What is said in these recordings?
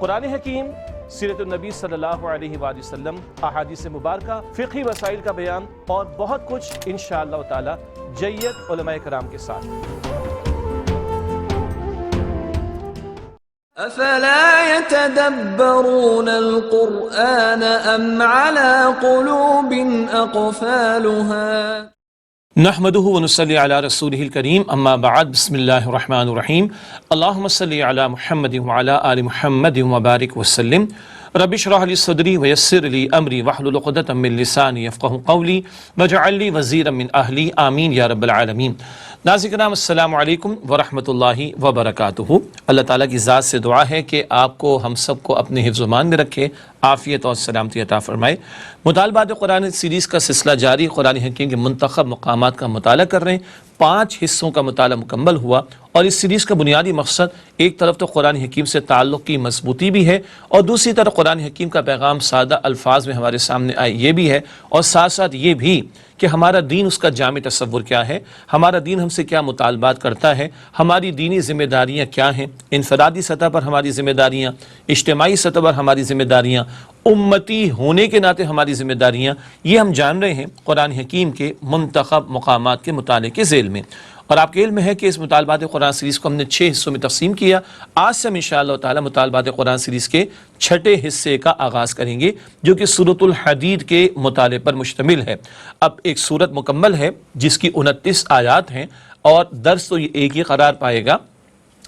قرآن حکیم، سیرت النبی صلی اللہ علیہ وآلہ وسلم، احادیث مبارکہ، فقہی مسائل کا بیان اور بہت کچھ انشاءاللہ تعالی جید علماء کرام کے ساتھ۔ افلا يتدبرون القرآن ام على قلوب اقفالها نحمده ونصلي على رسوله الكريم اما بعد بسم الله الرحمن الرحيم اللهم صل على محمد وعلى آل محمد وبارك وسلم رب اشرح لي صدري ويسر لي امري واحلل عقدة من لساني يفقهوا قولي واجعل لي وزيرا من اهلي آمين یا رب العالمین۔ ناظرین کرام السلام علیکم ورحمۃ اللہ وبرکاتہ۔ اللہ تعالیٰ کی ذات سے دعا ہے کہ آپ کو ہم سب کو اپنے حفظ و امان میں رکھے، عافیت اور سلامتی عطا فرمائے۔ مطالبات قرآن سیریز کا سلسلہ جاری، قرآن حکیم کے منتخب مقامات کا مطالعہ کر رہے ہیں۔ 5 حصوں کا مطالعہ مکمل ہوا اور اس سیریز کا بنیادی مقصد ایک طرف تو قرآن حکیم سے تعلق کی مضبوطی بھی ہے اور دوسری طرف قرآن حکیم کا پیغام سادہ الفاظ میں ہمارے سامنے آئے یہ بھی ہے، اور ساتھ ساتھ یہ بھی کہ ہمارا دین اس کا جامع تصور کیا ہے، ہمارا دین ہم سے کیا مطالبات کرتا ہے، ہماری دینی ذمہ داریاں کیا ہیں، انفرادی سطح پر ہماری ذمہ داریاں، اجتماعی سطح پر ہماری ذمہ داریاں، امتی ہونے کے ناطے ہماری ذمہ داریاں، یہ ہم جان رہے ہیں قرآن حکیم کے منتخب مقامات کے مطالعے کے ذیل میں۔ اور آپ کے علم ہے کہ اس مطالبات قرآن سیریز کو ہم نے 6 حصوں میں تقسیم کیا۔ آج سے ہم انشاءاللہ تعالی مطالبات قرآن سیریز کے 6 حصے کا آغاز کریں گے، جو کہ سورۃ الحدید کے مطالعے پر مشتمل ہے۔ اب ایک سورت مکمل ہے جس کی 29 آیات ہیں، اور درس تو یہ ایک ہی قرار پائے گا،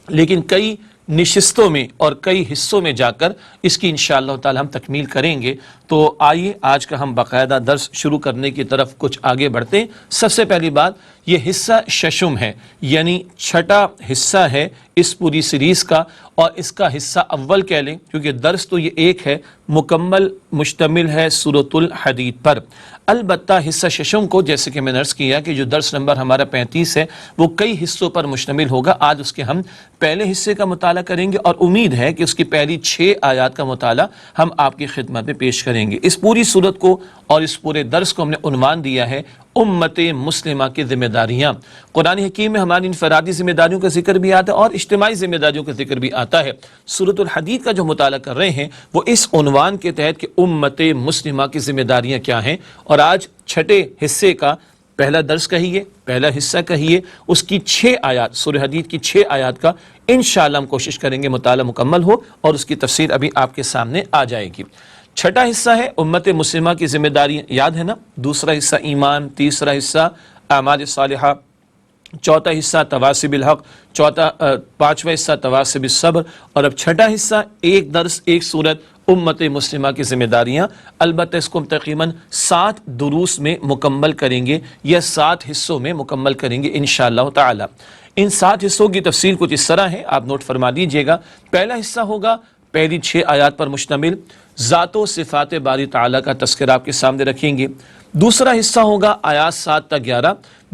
لیکن کئی نشستوں میں اور کئی حصوں میں جا کر اس کی انشاءاللہ تعالی ہم تکمیل کریں گے۔ تو آئیے آج کا ہم باقاعدہ درس شروع کرنے کی طرف کچھ آگے بڑھتے ہیں۔ سب سے پہلی بات، یہ حصہ ششم ہے، یعنی 6واں حصہ ہے اس پوری سیریز کا، اور اس کا حصہ اول کہہ لیں کیونکہ درس تو یہ ایک ہے، مکمل مشتمل ہے سورۃ الحدید پر۔ البتہ حصہ ششم کو جیسے کہ میں نے عرض کیا کہ جو درس نمبر ہمارا 35 ہے وہ کئی حصوں پر مشتمل ہوگا۔ آج اس کے ہم پہلے حصے کا مطالعہ کریں گے اور امید ہے کہ اس کی پہلی 6 آیات کا مطالعہ ہم آپ کی خدمت میں پیش کریں گے۔ اس پوری صورت کو اور اس پورے درس کو ہم نے عنوان دیا ہے امت مسلمہ کی ذمہ داریاں۔ قرآن حکیم میں ہماری انفرادی ذمہ داریوں کا ذکر بھی آتا ہے اور اجتماعی ذمہ داریوں کا ذکر بھی آتا ہے۔ سورۃ الحدید کا جو مطالعہ کر رہے ہیں وہ اس عنوان کے تحت کہ امت مسلمہ کی ذمہ داریاں کیا ہیں، اور آج 6 حصے کا پہلا درس کہیے، پہلا حصہ کہیے، اس کی 6 آیات، سورہ حدید کی 6 آیات کا انشاءاللہ ہم کوشش کریں گے مطالعہ مکمل ہو اور اس کی تفسیر ابھی آپ کے سامنے آ جائے گی۔ 6واں حصہ ہے امت مسلمہ کی ذمہ داریاں، یاد ہے نا؟ دوسرا حصہ ایمان، تیسرا حصہ اعمال صالحہ، 4واں حصہ تواصی بالحق، 5واں حصہ تواصی بالصبر، اور اب 6واں حصہ ایک درس ایک سورت امت مسلمہ کی ذمہ داریاں۔ البتہ اس کو ہم تقریباً 7 دروس میں مکمل کریں گے یا 7 حصوں میں مکمل کریں گے انشاءاللہ تعالی۔ ان 7 حصوں کی تفصیل کچھ اس طرح ہے، آپ نوٹ فرما دیجئے گا۔ پہلا حصہ ہوگا پہلی 6 آیات پر مشتمل، ذات و صفات باری تعالیٰ کا تذکرہ آپ کے سامنے رکھیں گے۔ دوسرا حصہ ہوگا آیات 7 تا 11،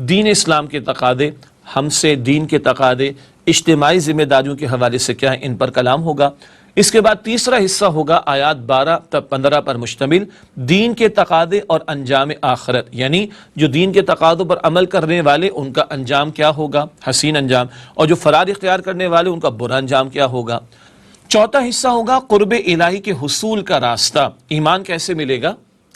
دین اسلام کے تقاضے، ہم سے دین کے تقاضے، اجتماعی ذمہ داریوں کے حوالے سے کیا ہے، ان پر کلام ہوگا۔ اس کے بعد تیسرا حصہ ہوگا آیات 12 تا 15 پر مشتمل، دین کے تقاضے اور انجام آخرت، یعنی جو دین کے تقاضوں پر عمل کرنے والے ان کا انجام کیا ہوگا، حسین انجام، اور جو فرار اختیار کرنے والے ان کا برا انجام کیا ہوگا۔ چوتھا حصہ ہوگا قرب الہی کے حصول کا راستہ، ایمان کیسے ملے گا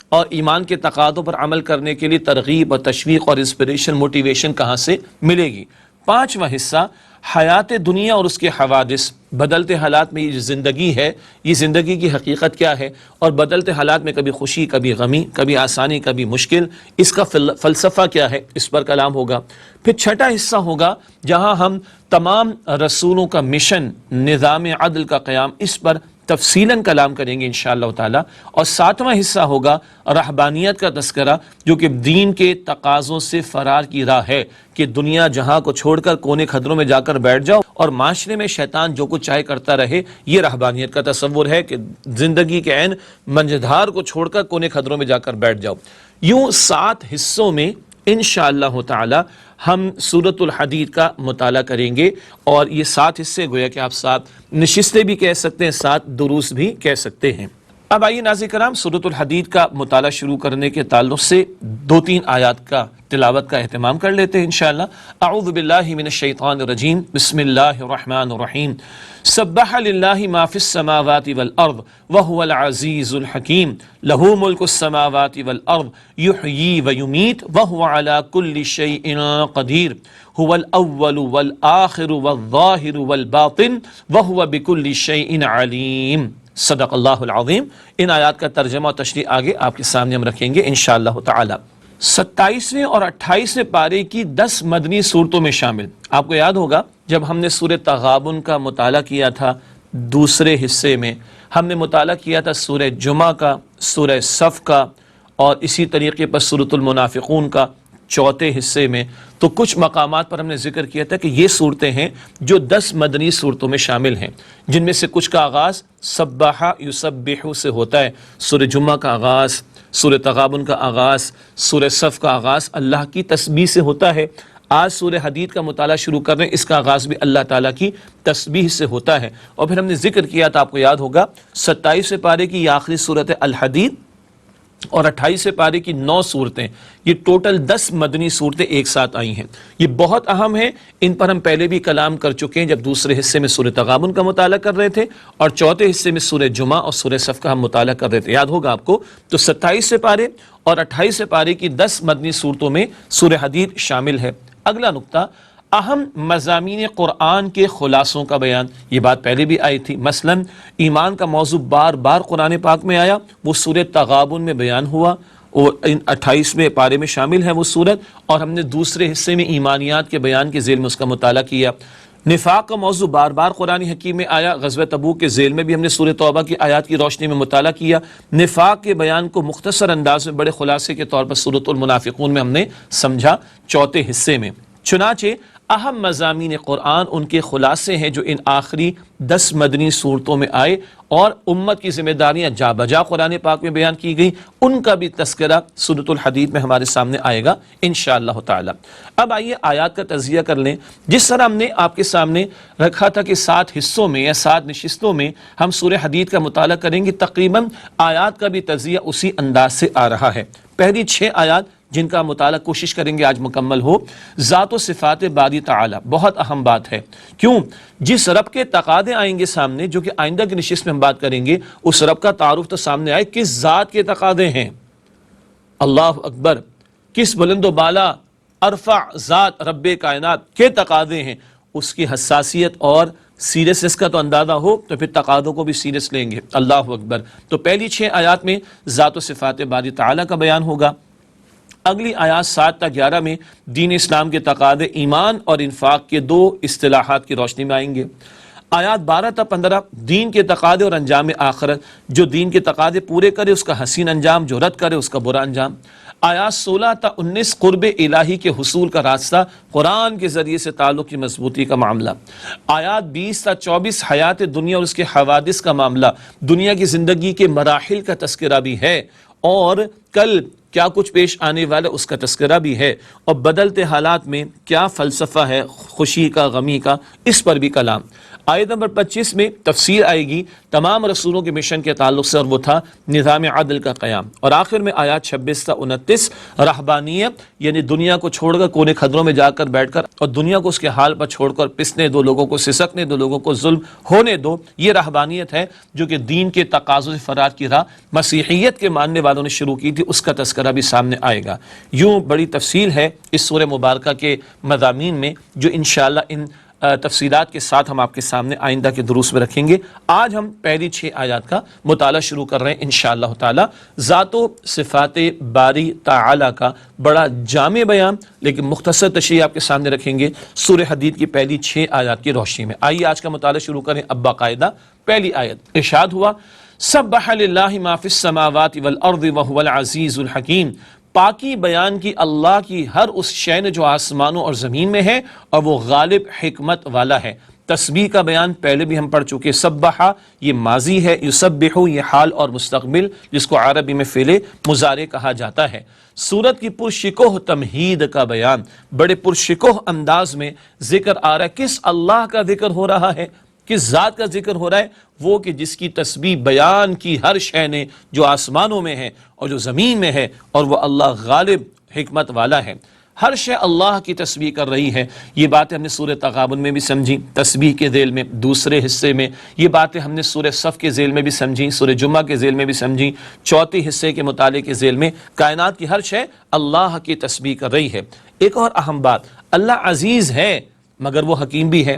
اور ایمان کے تقاضوں پر عمل کرنے کے لیے ترغیب اور تشویق اور انسپریشن، موٹیویشن کہاں سے ملے گی۔ 5واں حصہ حیات دنیا اور اس کے حوادث، بدلتے حالات میں یہ جو زندگی ہے، یہ زندگی کی حقیقت کیا ہے، اور بدلتے حالات میں کبھی خوشی، کبھی غمی، کبھی آسانی، کبھی مشکل، اس کا فلسفہ کیا ہے، اس پر کلام ہوگا۔ پھر 6واں حصہ ہوگا جہاں ہم تمام رسولوں کا مشن، نظام عدل کا قیام، اس پر تفصیلاً کلام کریں گے انشاءاللہ تعالی۔ اور 7واں حصہ ہوگا رہبانیت کا تذکرہ، جو کہ دین کے تقاضوں سے فرار کی راہ ہے، کہ دنیا جہاں کو چھوڑ کر کونے خدروں میں جا کر بیٹھ جاؤ اور معاشرے میں شیطان جو کچھ چاہے کرتا رہے، یہ رہبانیت کا تصور ہے کہ زندگی کے عین منجدھار کو چھوڑ کر کونے خدروں میں جا کر بیٹھ جاؤ۔ یوں 7 حصوں میں انشاءاللہ تعالی ہم سورۃ الحدید کا مطالعہ کریں گے، اور یہ 7 حصے گویا کہ آپ 7 نشستیں بھی کہہ سکتے ہیں، 7 دروس بھی کہہ سکتے ہیں۔ اب آئیے ناظرین کرام سورۃ الحدید کا مطالعہ شروع کرنے کے تعلق سے 2-3 آیات کا تلاوت کا اہتمام کر لیتے ہیں انشاءاللہ۔ اعوذ باللہ من الشیطان الرجیم، بسم اللہ الرحمن الرحیم۔ سبح للہ ما فی السماوات والارض وهو العزیز الحکیم، لہ ملک السماوات والارض یحیی ویمیت وهو علی کل شیء قدیر، هو الاول والآخر والظاہر والباطن وهو بکل شیء علیم۔ صدق اللہ العظیم۔ ان آیات کا ترجمہ اور تشریح آگے آپ کے سامنے ہم رکھیں گے انشاءاللہ تعالی۔ 27ویں اور 28ویں پارے کی 10 مدنی صورتوں میں شامل۔ آپ کو یاد ہوگا جب ہم نے سورہ تغابن کا مطالعہ کیا تھا دوسرے حصے میں، ہم نے مطالعہ کیا تھا سورہ جمعہ کا، سورہ صف کا، اور اسی طریقے پر سورۃ المنافقون کا چوتھے حصے میں، تو کچھ مقامات پر ہم نے ذکر کیا تھا کہ یہ صورتیں ہیں جو 10 مدنی صورتوں میں شامل ہیں، جن میں سے کچھ کا آغاز سبح یسبح سے ہوتا ہے۔ سورہ جمعہ کا آغاز، سورہ تغابن کا آغاز، سورہ صف کا آغاز اللہ کی تسبیح سے ہوتا ہے۔ آج سورہ حدید کا مطالعہ شروع کر رہے ہیں، اس کا آغاز بھی اللہ تعالیٰ کی تسبیح سے ہوتا ہے۔ اور پھر ہم نے ذکر کیا تھا، آپ کو یاد ہوگا 27ویں پارے کی یہ آخری صورت ہے الحدید، اور 28ویں پارے کی 9 صورتیں، یہ ٹوٹل 10 مدنی صورتیں ایک ساتھ آئی ہیں۔ یہ بہت اہم ہیں، ان پر ہم پہلے بھی کلام کر چکے ہیں جب دوسرے حصے میں سورہ تغابن کا مطالعہ کر رہے تھے، اور چوتھے حصے میں سورہ جمعہ اور سورہ صف کا ہم مطالعہ کر رہے تھے، یاد ہوگا آپ کو۔ تو 27ویں پارے اور 28ویں پارے کی 10 مدنی صورتوں میں سورہ حدید شامل ہے۔ اگلا نقطہ، اہم مضامین قرآن کے خلاصوں کا بیان۔ یہ بات پہلے بھی آئی تھی، مثلا ایمان کا موضوع بار بار قرآن پاک میں آیا، وہ سورہ تغابن میں بیان ہوا، اور 28ویں پارے میں شامل ہے وہ صورت، اور ہم نے دوسرے حصے میں ایمانیات کے بیان کے ذیل میں اس کا مطالعہ کیا۔ نفاق کا موضوع بار بار قرآن حکیم میں آیا، غزوہ تبوک کے ذیل میں بھی ہم نے سورہ توبہ کی آیات کی روشنی میں مطالعہ کیا۔ نفاق کے بیان کو مختصر انداز میں بڑے خلاصے کے طور پر سورۃ المنافقون میں ہم نے سمجھا چوتھے حصے میں۔ چنانچہ اہم مضامین قرآن ان کے خلاصے ہیں جو ان آخری 10 مدنی صورتوں میں آئے، اور امت کی ذمہ داریاں جا بجا قرآن پاک میں بیان کی گئی، ان کا بھی تذکرہ سورۃ الحدید میں ہمارے سامنے آئے گا انشاءاللہ تعالی۔ اب آئیے آیات کا تجزیہ کر لیں۔ جس طرح ہم نے آپ کے سامنے رکھا تھا کہ 7 حصوں میں یا 7 نشستوں میں ہم سورہ حدید کا مطالعہ کریں گے، تقریباً آیات کا بھی تجزیہ اسی انداز سے آ رہا ہے۔ پہلی 6 آیات جن کا مطالعہ کوشش کریں گے آج مکمل ہو، ذات و صفات باری تعالی، بہت اہم بات ہے۔ کیوں؟ جس رب کے تقاضے آئیں گے سامنے، جو کہ آئندہ کی نشست میں ہم بات کریں گے، اس رب کا تعارف تو سامنے آئے، کس ذات کے تقاضے ہیں، اللہ اکبر، کس بلند و بالا ارفع ذات رب کائنات کے تقاضے ہیں، اس کی حساسیت اور سیریسنس کا تو اندازہ ہو تو پھر تقاضوں کو بھی سیریس لیں گے، اللہ اکبر۔ تو پہلی 6 آیات میں ذات و صفات باری تعالی کا بیان ہوگا۔ اگلی آیات 7 تا 11 میں دین اسلام کے تقاضے ایمان اور انفاق کے 2 اصطلاحات کی روشنی میں آئیں گے۔ آیات 12 تا 15 دین کے تقاضے اور انجام آخرت، جو دین کے تقاضے پورے کرے اس کا حسین انجام، جو رد کرے اس کا برا انجام۔ آیات 16 تا 19 قرب الہی کے حصول کا راستہ، قرآن کے ذریعے سے تعلق کی مضبوطی کا معاملہ۔ آیات 20 تا 24 حیات دنیا اور اس کے حوادث کا معاملہ، دنیا کی زندگی کے مراحل کا تذکرہ بھی ہے، اور کل کیا کچھ پیش آنے والا اس کا تذکرہ بھی ہے، اور بدلتے حالات میں کیا فلسفہ ہے خوشی کا غمی کا، اس پر بھی کلام۔ آیت نمبر 25 میں تفسیر آئے گی تمام رسولوں کے مشن کے تعلق سے، اور وہ تھا نظام عدل کا قیام۔ اور آخر میں آیات 26 تا 29 رہبانیت، یعنی دنیا کو چھوڑ کر کونے خدروں میں جا کر بیٹھ کر اور دنیا کو اس کے حال پر چھوڑ کر پسنے دو، لوگوں کو سسکنے دو، لوگوں کو ظلم ہونے دو، یہ رہبانیت ہے جو کہ دین کے تقاضوں سے فرار کی راہ مسیحیت کے ماننے والوں نے شروع کی تھی، اس کا تذکرہ بھی سامنے آئے گا۔ یوں بڑی تفصیل ہے اس سورہ مبارکہ کے مضامین میں، جو انشاءاللہ ان تفصیلات کے ساتھ ہم آپ کے سامنے آئندہ کے دروس میں رکھیں گے۔ آج ہم پہلی 6 آیات کا مطالعہ شروع کر رہے ہیں انشاءاللہ تعالی۔ ذات و صفات باری تعالی کا بڑا جامع بیان، لیکن مختصر تشریح آپ کے سامنے رکھیں گے سورہ حدید کی پہلی 6 آیات کی روشنی میں۔ آئیے آج کا مطالعہ شروع کریں۔ اب باقاعدہ پہلی آیت ارشاد ہوا، سبح للہ ما فی السماوات والارض وهو العزیز الحکیم، پاکی بیان کی اللہ کی ہر اس شے نے جو آسمانوں اور زمین میں ہے، اور وہ غالب حکمت والا ہے۔ تسبیح کا بیان پہلے بھی ہم پڑھ چکے، سبحہ یہ ماضی ہے، یسبح یہ حال اور مستقبل، جس کو عربی میں فعل مضارع کہا جاتا ہے۔ سورت کی پرشکوہ تمہید کا بیان، بڑے پرشکوہ انداز میں ذکر آ رہا ہے، کس اللہ کا ذکر ہو رہا ہے؟ کس ذات کا ذکر ہو رہا ہے؟ وہ کہ جس کی تسبیح بیان کی ہر شے نے، جو آسمانوں میں ہے اور جو زمین میں ہے، اور وہ اللہ غالب حکمت والا ہے۔ ہر شے اللہ کی تسبیح کر رہی ہے۔ یہ باتیں ہم نے سورہ تغابن میں بھی سمجھی، تسبیح کے ذیل میں دوسرے حصے میں۔ یہ باتیں ہم نے سورہ صف کے ذیل میں بھی سمجھی، سورہ جمعہ کے ذیل میں بھی سمجھی، چوتھی حصے کے مطالعے کے ذیل میں۔ کائنات کی ہر شے اللہ کی تسبیح کر رہی ہے۔ ایک اور اہم بات، اللہ عزیز ہے مگر وہ حکیم بھی ہے۔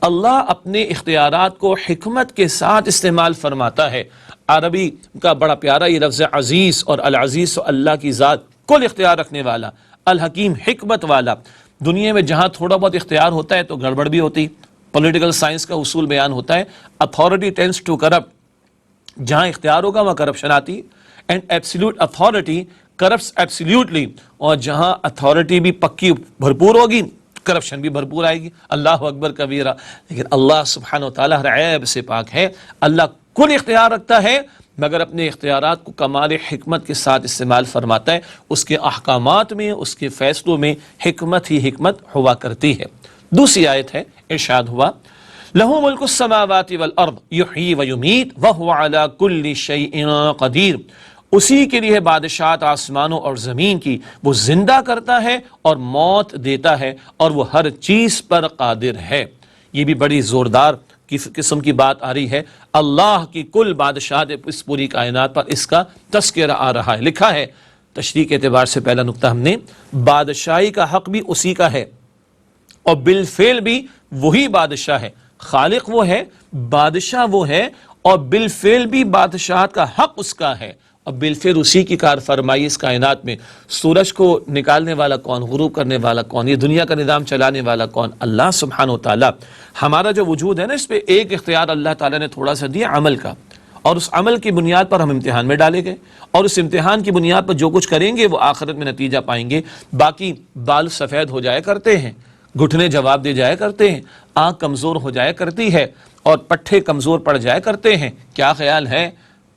اللہ اپنے اختیارات کو حکمت کے ساتھ استعمال فرماتا ہے۔ عربی کا بڑا پیارا یہ لفظ عزیز، اور العزیز تو اللہ کی ذات، کل اختیار رکھنے والا، الحکیم حکمت والا۔ دنیا میں جہاں تھوڑا بہت اختیار ہوتا ہے تو گڑبڑ بھی ہوتی۔ پولیٹیکل سائنس کا اصول بیان ہوتا ہے، اتھارٹی ٹینڈز ٹو کرپٹ۔ جہاں اختیار ہوگا وہاں کرپشن آتی، and absolute authority corrupts absolutely. اور جہاں اتھارٹی بھی پکی بھرپور ہوگی، کرپشن بھی بھرپور آئے گی۔ اللہ اکبر کبیرہ۔ لیکن اللہ سبحانہ و تعالیٰ ہر عیب سے پاک ہے۔ اللہ کل اختیار رکھتا ہے مگر اپنے اختیارات کو کمال حکمت کے ساتھ استعمال فرماتا ہے۔ اس کے احکامات میں، اس کے فیصلوں میں حکمت ہی حکمت ہوا کرتی ہے۔ دوسری آیت ہے، ارشاد ہوا لَهُ مُلْكُ السَّمَاوَاتِ وَالْأَرْضِ يُحْيِي وَيُمِيتُ وَهُوَ عَلَى كُلِّ شَيْءٍ قَدِيرٌ۔ اسی کے لیے بادشاہت آسمانوں اور زمین کی، وہ زندہ کرتا ہے اور موت دیتا ہے، اور وہ ہر چیز پر قادر ہے۔ یہ بھی بڑی زوردار قسم کی بات آ رہی ہے۔ اللہ کی کل بادشاہت اس پوری کائنات پر، اس کا تذکرہ آ رہا ہے۔ لکھا ہے تشریح کے اعتبار سے پہلا نقطہ ہم نے، بادشاہی کا حق بھی اسی کا ہے، اور بالفعل بھی وہی بادشاہ ہے۔ خالق وہ ہے، بادشاہ وہ ہے، اور بالفعل بھی بادشاہت کا حق اس کا ہے، اور بالفعل اسی کی کار فرمائی اس کائنات میں۔ سورج کو نکالنے والا کون، غروب کرنے والا کون، یہ دنیا کا نظام چلانے والا کون؟ اللہ سبحانہ و تعالیٰ۔ ہمارا جو وجود ہے نا، اس پہ ایک اختیار اللہ تعالیٰ نے تھوڑا سا دیا، عمل کا، اور اس عمل کی بنیاد پر ہم امتحان میں ڈالے گئے، اور اس امتحان کی بنیاد پر جو کچھ کریں گے وہ آخرت میں نتیجہ پائیں گے۔ باقی بال سفید ہو جایا کرتے ہیں، گھٹنے جواب دے جایا کرتے ہیں، آنکھ کمزور ہو جایا کرتی ہے، اور پٹھے کمزور پڑ جایا کرتے ہیں۔ کیا خیال ہے؟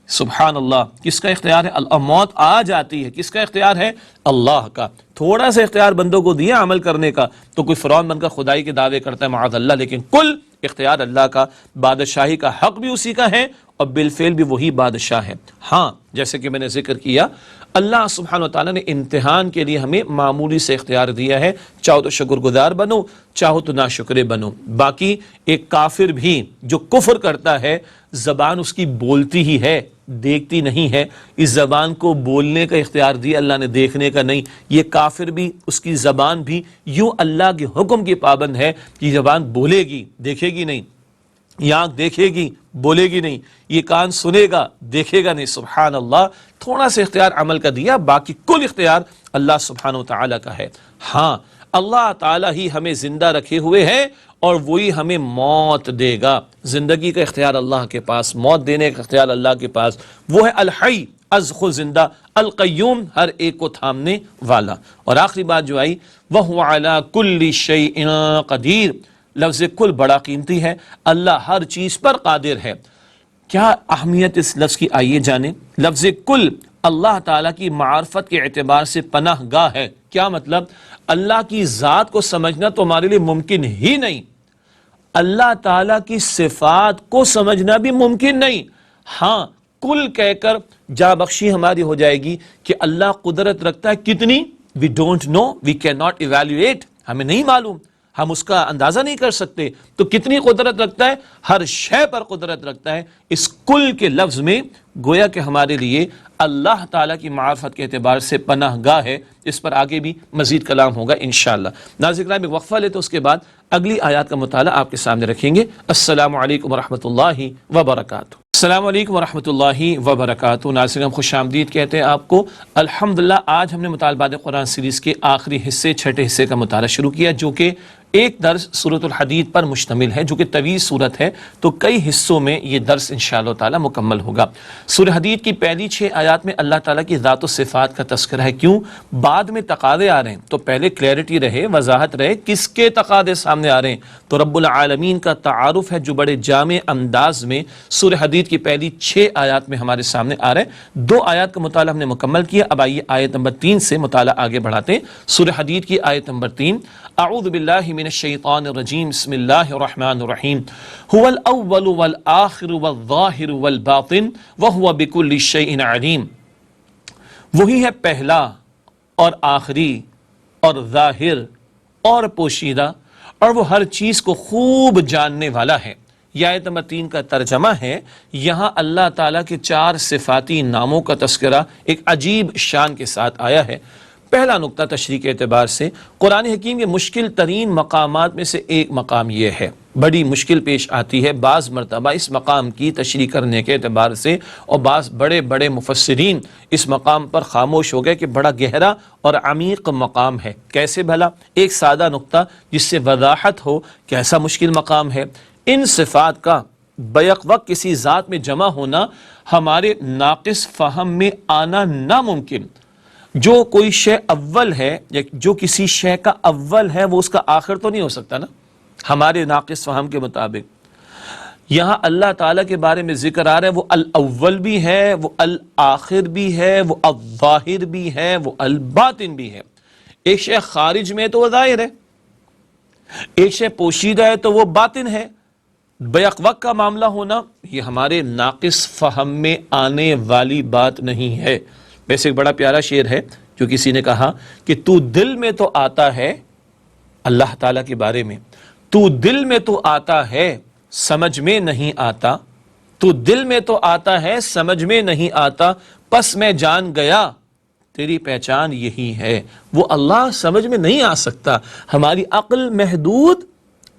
سبحان اللہ، کس کا اختیار ہے؟ موت آ جاتی ہے، کس کا اختیار ہے؟ اللہ کا۔ تھوڑا سا اختیار بندوں کو دیا عمل کرنے کا، تو کوئی فرعون بن کر خدائی کے دعوے کرتا ہے، معاذ اللہ، لیکن کل اختیار اللہ کا۔ بادشاہی کا حق بھی اسی کا ہے، اور بالفعل بھی وہی بادشاہ ہے۔ ہاں، جیسے کہ میں نے ذکر کیا، اللہ سبحانہ و تعالیٰ نے امتحان کے لیے ہمیں معمولی سے اختیار دیا ہے، چاہو تو شکر گزار بنو، چاہو تو ناشکرے بنو۔ باقی ایک کافر بھی جو کفر کرتا ہے، زبان اس کی بولتی ہی ہے، دیکھتی نہیں ہے۔ اس زبان کو بولنے کا اختیار دیا اللہ نے، دیکھنے کا نہیں۔ یہ کافر بھی، اس کی زبان بھی یوں اللہ کے حکم کی پابند ہے کہ زبان بولے گی، دیکھے گی نہیں، یہ آنکھ دیکھے گی، بولے گی نہیں، یہ کان سنے گا، دیکھے گا نہیں۔ سبحان اللہ، تھوڑا سا اختیار عمل کا دیا، باقی کل اختیار اللہ سبحانہ و تعالیٰ کا ہے۔ ہاں، اللہ تعالیٰ ہی ہمیں زندہ رکھے ہوئے ہے، اور وہی ہمیں موت دے گا۔ زندگی کا اختیار اللہ کے پاس، موت دینے کا اختیار اللہ کے پاس۔ وہ ہے الحی، از خود زندہ، القیوم، ہر ایک کو تھامنے والا۔ اور آخری بات جو آئی، وَهُوَ عَلَى كُلِّ شَيْءٍ قَدِيرٌ، لفظ کل بڑا قیمتی ہے، اللہ ہر چیز پر قادر ہے۔ کیا اہمیت اس لفظ کی، آئیے جانیں۔ لفظ کل اللہ تعالیٰ کی معرفت کے اعتبار سے پناہ گاہ ہے۔ کیا مطلب؟ اللہ کی ذات کو سمجھنا تو ہمارے لیے ممکن ہی نہیں، اللہ تعالیٰ کی صفات کو سمجھنا بھی ممکن نہیں۔ ہاں، کل کہہ کر جا بخشی ہماری ہو جائے گی کہ اللہ قدرت رکھتا ہے کتنی، we don't know, we can not evaluate, ہمیں نہیں معلوم، ہم اس کا اندازہ نہیں کر سکتے۔ تو کتنی قدرت رکھتا ہے؟ ہر شے پر قدرت رکھتا ہے۔ اس کل کے لفظ میں گویا کہ ہمارے لیے اللہ تعالیٰ کی معرفت کے اعتبار سے پناہ گاہ ہے۔ اس پر آگے بھی مزید کلام ہوگا انشاءاللہ۔ ناظرین کرام، ایک وقفہ لیتے اس کے بعد اگلی آیات کا مطالعہ آپ کے سامنے رکھیں گے۔ السلام علیکم ورحمۃ اللہ وبرکاتہ۔ السلام علیکم ورحمۃ اللہ وبرکاتہ۔ ناظرین، ہم خوش آمدید کہتے ہیں آپ کو۔ الحمدللہ، آج ہم نے مطالبات قرآن سیریز کے آخری حصے، چھٹے حصے کا مطالعہ شروع کیا، جو کہ ایک درس سورۃ الحدید پر مشتمل ہے، جو کہ طویل سورت ہے، تو کئی حصوں میں یہ درس انشاءاللہ تعالی مکمل ہوگا۔ سورہ حدید کی پہلی 6 آیات میں اللہ تعالیٰ کی ذات و صفات کا تذکرہ ہے۔ کیوں؟ بعد میں تقاضے آ رہے ہیں، تو پہلے کلیئرٹی رہے، وضاحت رہے، کس کے تقاضے سامنے آ رہے ہیں۔ تو رب العالمین کا تعارف ہے جو بڑے جامع انداز میں سورہ حدید کی پہلی 6 آیات میں ہمارے سامنے آ رہے ہیں۔ 2 آیات کا مطالعہ ہم نے مکمل کیا، اب آئیے آیت نمبر 3 سے مطالعہ آگے بڑھاتے ہیں۔ سورہ حدید کی آیت نمبر 3، اعوذ باللہ من من الشیطان الرجیم بسم اللہ الرحمن الرحیم هو الاول والآخر والظاہر والباطن وهو بكل شیء علیم، وہی ہے پہلا اور آخری اور ظاہر اور پوشیدہ، اور وہ ہر چیز کو خوب جاننے والا ہے۔ یہ آیت نمبر 3 کا ترجمہ ہے۔ یہاں اللہ تعالیٰ کے 4 صفاتی ناموں کا تذکرہ ایک عجیب شان کے ساتھ آیا ہے۔ پہلا نقطہ تشریح کے اعتبار سے قرآن حکیم کے مشکل ترین مقامات میں سے ایک مقام یہ ہے، بڑی مشکل پیش آتی ہے بعض مرتبہ اس مقام کی تشریح کرنے کے اعتبار سے، اور بعض بڑے بڑے مفسرین اس مقام پر خاموش ہو گئے کہ بڑا گہرا اور عمیق مقام ہے۔ کیسے بھلا؟ ایک سادہ نقطہ جس سے وضاحت ہو کہ ایسا مشکل مقام ہے۔ ان صفات کا بیک وقت کسی ذات میں جمع ہونا ہمارے ناقص فہم میں آنا ناممکن۔ جو کوئی شے اول ہے یا جو کسی شے کا اول ہے وہ اس کا آخر تو نہیں ہو سکتا نا، ہمارے ناقص فہم کے مطابق۔ یہاں اللہ تعالیٰ کے بارے میں ذکر آ رہا ہے وہ الاول بھی ہے، وہ الآخر بھی ہے، وہ الظاہر بھی ہے، وہ الباطن بھی ہے۔ ایک شے خارج میں تو وہ ظاہر ہے، ایک شے پوشیدہ ہے تو وہ باطن ہے۔ بیک وقت کا معاملہ ہونا یہ ہمارے ناقص فہم میں آنے والی بات نہیں ہے۔ ویسے ایک بڑا پیارا شعر ہے جو کسی نے کہا کہ تو دل میں تو آتا ہے، اللہ تعالیٰ کے بارے میں، تو دل میں تو آتا ہے سمجھ میں نہیں آتا، تو دل میں تو آتا ہے سمجھ میں نہیں آتا، پس میں جان گیا تیری پہچان یہی ہے۔ وہ اللہ سمجھ میں نہیں آ سکتا، ہماری عقل محدود،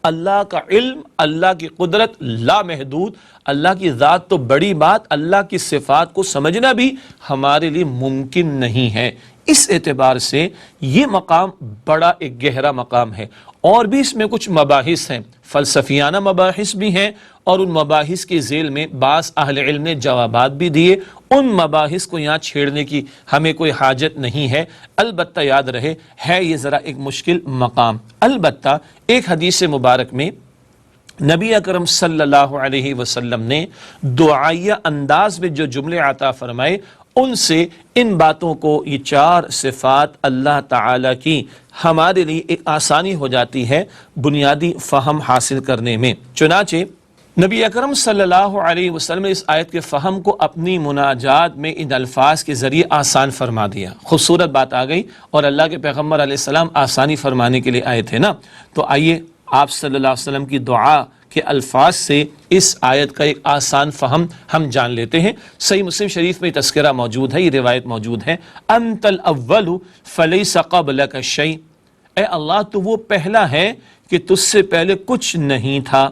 اللہ کا علم، اللہ کی قدرت لامحدود، اللہ کی ذات تو بڑی بات، اللہ کی صفات کو سمجھنا بھی ہمارے لیے ممکن نہیں ہے۔ اس اعتبار سے یہ مقام بڑا ایک گہرا مقام ہے، اور بھی اس میں کچھ مباحث ہیں، فلسفیانہ مباحث بھی ہیں، اور ان مباحث کے ذیل میں بعض اہل علم نے جوابات بھی دیے۔ ان مباحث کو یہاں چھیڑنے کی ہمیں کوئی حاجت نہیں ہے، البتہ یاد رہے ہے یہ ذرا ایک مشکل مقام۔ البتہ ایک حدیث مبارک میں نبی اکرم صلی اللہ علیہ وسلم نے دعائیہ انداز میں جو جملے عطا فرمائے، ان سے ان باتوں کو، یہ 4 صفات اللہ تعالیٰ کی، ہمارے لیے ایک آسانی ہو جاتی ہے بنیادی فہم حاصل کرنے میں۔ چنانچہ نبی اکرم صلی اللہ علیہ وسلم نے اس آیت کے فہم کو اپنی مناجات میں ان الفاظ کے ذریعے آسان فرما دیا۔ خوبصورت بات آ گئی، اور اللہ کے پیغمبر علیہ السلام آسانی فرمانے کے لیے آئے تھے نا، تو آئیے آپ صلی اللہ علیہ وسلم کی دعا کے الفاظ سے اس آیت کا ایک آسان فہم ہم جان لیتے ہیں۔ صحیح مسلم شریف میں تذکرہ موجود ہے، یہ روایت موجود ہے، انت الاول فلیس قبلک شیء، اے اللہ تو وہ پہلا ہے کہ تجھ سے پہلے کچھ نہیں تھا،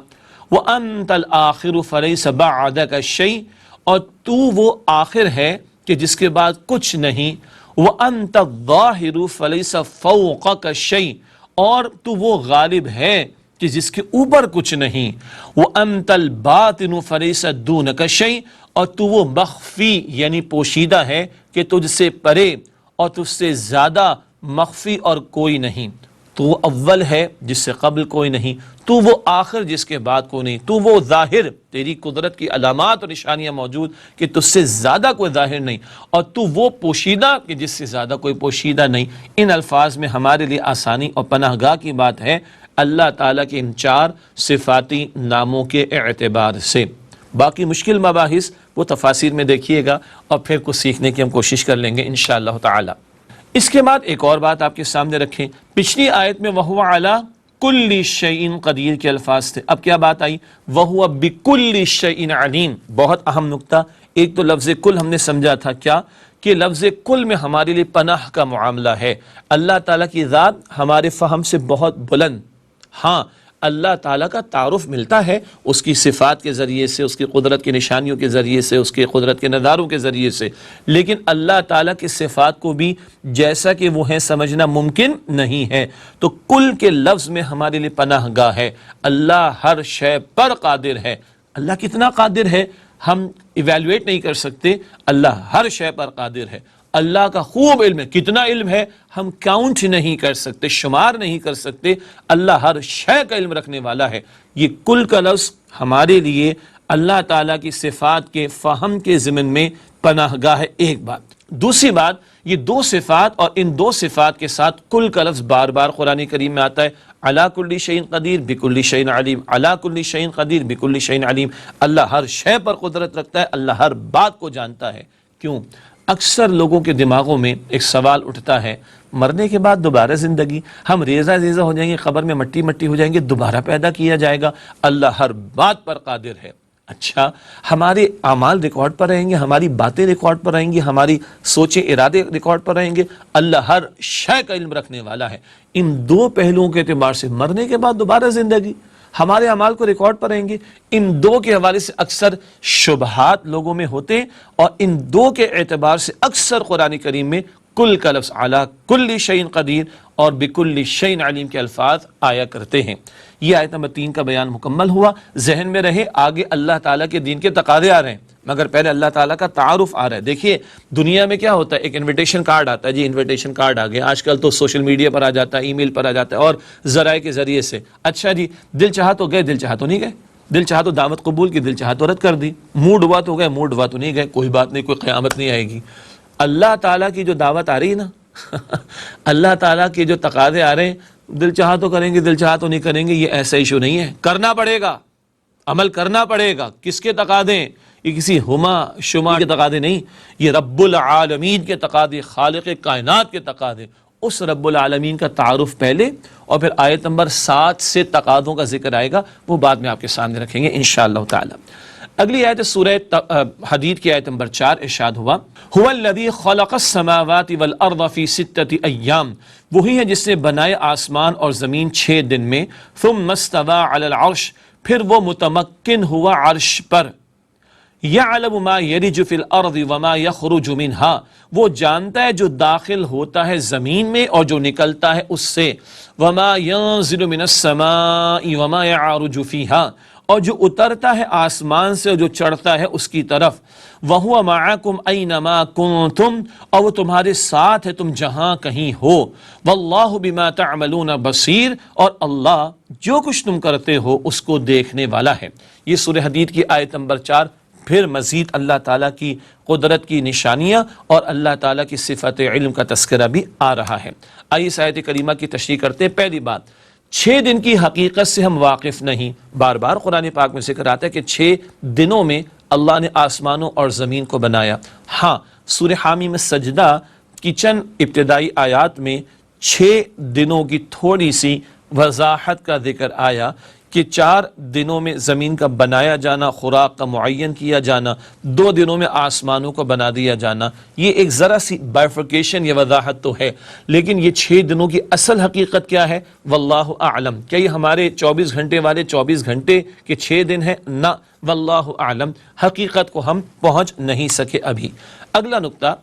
وانت الآخر فلیس بعدک شیء، اور تو وہ آخر ہے کہ جس کے بعد کچھ نہیں، وانت الظاہر فلیس فوقک شیء، اور تو وہ غالب ہے کہ جس کے اوپر کچھ نہیں، وَأَنْتَ الْبَاطِنُ فَلَيْسَ دُونَكَ شَيْءٌ، اور تو وہ مخفی یعنی پوشیدہ ہے کہ تجھ سے پرے اور تجھ سے زیادہ مخفی اور کوئی نہیں۔ تو وہ اول ہے جس سے قبل کوئی نہیں، تو وہ آخر جس کے بعد کوئی نہیں، تو وہ ظاہر، تیری قدرت کی علامات اور نشانیاں موجود کہ تجھ سے زیادہ کوئی ظاہر نہیں، اور تو وہ پوشیدہ کہ جس سے زیادہ کوئی پوشیدہ نہیں۔ ان الفاظ میں ہمارے لیے آسانی اور پناہ گاہ کی بات ہے اللہ تعالیٰ کے ان 4 صفاتی ناموں کے اعتبار سے۔ باقی مشکل مباحث وہ تفاسیر میں دیکھیے گا، اور پھر کچھ سیکھنے کی ہم کوشش کر لیں گے انشاءاللہ تعالی۔ اس کے بعد ایک اور بات آپ کے سامنے رکھیں، پچھلی آیت میں وَهُوَ عَلَى كُلِّ شَيْءٍ قدیر کے الفاظ تھے، اب کیا بات آئی؟ وَهُوَ بِكُلِّ شَيْءٍ عَلِيمٌ۔ بہت اہم نقطہ، ایک تو لفظ کل ہم نے سمجھا تھا کیا کہ لفظ کل میں ہمارے لیے پناہ کا معاملہ ہے۔ اللہ تعالیٰ کی ذات ہمارے فہم سے بہت بلند، ہاں اللہ تعالیٰ کا تعارف ملتا ہے اس کی صفات کے ذریعے سے، اس کی قدرت کی نشانیوں کے ذریعے سے، اس کی قدرت کے نظاروں کے ذریعے سے، لیکن اللہ تعالیٰ کی صفات کو بھی جیسا کہ وہ ہیں سمجھنا ممکن نہیں ہے۔ تو کل کے لفظ میں ہمارے لیے پناہ گاہ ہے۔ اللہ ہر شے پر قادر ہے۔ اللہ کتنا قادر ہے ہم ایویلویٹ نہیں کر سکتے، اللہ ہر شے پر قادر ہے۔ اللہ کا خوب علم ہے، کتنا علم ہے ہم کاؤنٹ نہیں کر سکتے، شمار نہیں کر سکتے۔ اللہ ہر شے کا علم رکھنے والا ہے۔ یہ کل کا لفظ ہمارے لیے اللہ تعالیٰ کی صفات کے فہم کے ضمن میں پناہ گاہ ہے، ایک بات۔ دوسری بات، یہ دو صفات اور ان دو صفات کے ساتھ کل کا لفظ بار بار قرآن کریم میں آتا ہے، علی کل شیء قدیر بکل شیء علیم، علی کل شیء قدیر بکل شیء علیم۔ اللہ ہر شے پر قدرت رکھتا ہے، اللہ ہر بات کو جانتا ہے۔ کیوں؟ اکثر لوگوں کے دماغوں میں ایک سوال اٹھتا ہے، مرنے کے بعد دوبارہ زندگی، ہم ریزہ ریزہ ہو جائیں گے، قبر میں مٹی مٹی ہو جائیں گے، دوبارہ پیدا کیا جائے گا۔ اللہ ہر بات پر قادر ہے۔ اچھا، ہمارے اعمال ریکارڈ پر رہیں گے، ہماری باتیں ریکارڈ پر رہیں گی، ہماری سوچیں ارادے ریکارڈ پر رہیں گے، اللہ ہر شے کا علم رکھنے والا ہے۔ ان دو پہلوؤں کے اعتبار سے مرنے کے بعد دوبارہ زندگی، ہمارے اعمال کو ریکارڈ پر رہیں گے، ان دو کے حوالے سے اکثر شبہات لوگوں میں ہوتے ہیں، اور ان دو کے اعتبار سے اکثر قرآن کریم میں کل کا لفظ علی کل شیء قدیر اور بکل شیء علیم کے الفاظ آیا کرتے ہیں۔ یہ آیت نمبر 3 کا بیان مکمل ہوا۔ ذہن میں رہے آگے اللہ تعالیٰ کے دین کے تقاضے آ رہے ہیں، مگر پہلے اللہ تعالیٰ کا تعارف آ رہا ہے۔ دیکھیے دنیا میں کیا ہوتا ہے، ایک انویٹیشن کارڈ آتا ہے، جی انویٹیشن کارڈ آ گیا، آج کل تو سوشل میڈیا پر آ جاتا ہے، ای میل پر آ جاتا ہے اور ذرائع کے ذریعے سے۔ اچھا جی، دل چاہا تو گئے، دل چاہا تو نہیں گئے، دل چاہا تو دعوت قبول کی، دل چاہا تو رد کر دی، موڈ ہوا تو گئے، موڈ ہوا تو نہیں گئے، کوئی بات نہیں، کوئی قیامت نہیں آئے گی۔ اللہ تعالیٰ کی جو دعوت آ رہی ہے نا اللہ تعالیٰ کے جو تقاضے آ رہے ہیں، دل چاہا تو کریں گے، دل چاہا تو نہیں کریں گے، یہ ایسا ایشو نہیں ہے، کرنا پڑے گا، عمل کرنا پڑے گا۔ کس کے تقاضے ہیں؟ یہ کسی ہما شما کے تقاضے نہیں، یہ رب العالمین کے تقاضے، خالق کائنات کے تقاضے۔ اس رب العالمین کا تعارف پہلے، اور پھر آیت نمبر 7 سے تقاضوں کا ذکر آئے گا، وہ بعد میں آپ کے سامنے رکھیں گے انشاءاللہ تعالی۔ اگلی آیت سورہ حدید کی آیت نمبر 4، ارشاد ہوا هو الذی خلق السماوات والارض فی 6 ایام، وہی ہے جس نے بنائے آسمان اور زمین 6 دن میں، ثم استوى علی العرش، پھر وہ متمکن ہوا عرش پر، یعلم ما یلج فی الارض وما یخرج منها، وہ جانتا ہے جو داخل ہوتا ہے زمین میں اور جو نکلتا ہے اس سے، وما ینزل من السماء وما یعرج فیہا، اور جو اترتا ہے آسمان سے اور جو چڑھتا ہے اس کی طرف، وَهُوَ مَعَكُمْ أَيْنَمَا كُنْتُمْ، اور وہ تمہارے ساتھ ہے تم جہاں کہیں ہو، وَاللَّهُ بِمَا تَعْمَلُونَ بَصِيرٌ، اور اللہ جو کچھ تم کرتے ہو اس کو دیکھنے والا ہے۔ یہ سورہ حدید کی آیت نمبر 4، پھر مزید اللہ تعالیٰ کی قدرت کی نشانیاں اور اللہ تعالیٰ کی صفت علم کا تذکرہ بھی آ رہا ہے۔ آئیے اس آیت کریمہ کی تشریح کرتے ہیں۔ پہلی بات، 6 دن کی حقیقت سے ہم واقف نہیں، بار بار قرآن پاک میں ذکر آتا ہے کہ 6 دنوں میں اللہ نے آسمانوں اور زمین کو بنایا۔ ہاں، سورہ حامی میں سجدہ کی چند ابتدائی آیات میں 6 دنوں کی تھوڑی سی وضاحت کا ذکر آیا کہ 4 دنوں میں زمین کا بنایا جانا، خوراک کا معین کیا جانا، 2 دنوں میں آسمانوں کو بنا دیا جانا، یہ ایک ذرا سی بائفرکیشن یا وضاحت تو ہے، لیکن یہ 6 دنوں کی اصل حقیقت کیا ہے؟ واللہ اعلم۔ کیا یہ ہمارے 24 گھنٹے والے 24 گھنٹے کے 6 دن ہیں؟ نہ، واللہ اعلم، حقیقت کو ہم پہنچ نہیں سکے ابھی۔ اگلا نقطہ،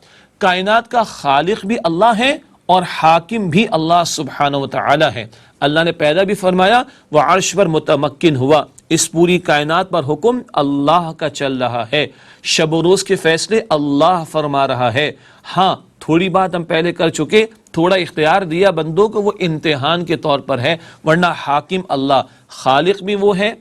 کائنات کا خالق بھی اللہ ہے اور حاکم بھی اللہ سبحانہ وتعالی ہے۔ اللہ نے پیدا بھی فرمایا، وہ عرش پر متمکن ہوا، اس پوری کائنات پر حکم اللہ کا چل رہا ہے، شب و روز کے فیصلے اللہ فرما رہا ہے۔ ہاں، تھوڑی بات ہم پہلے کر چکے، تھوڑا اختیار دیا بندوں کو، وہ امتحان کے طور پر ہے، ورنہ حاکم اللہ، خالق بھی وہ ہے،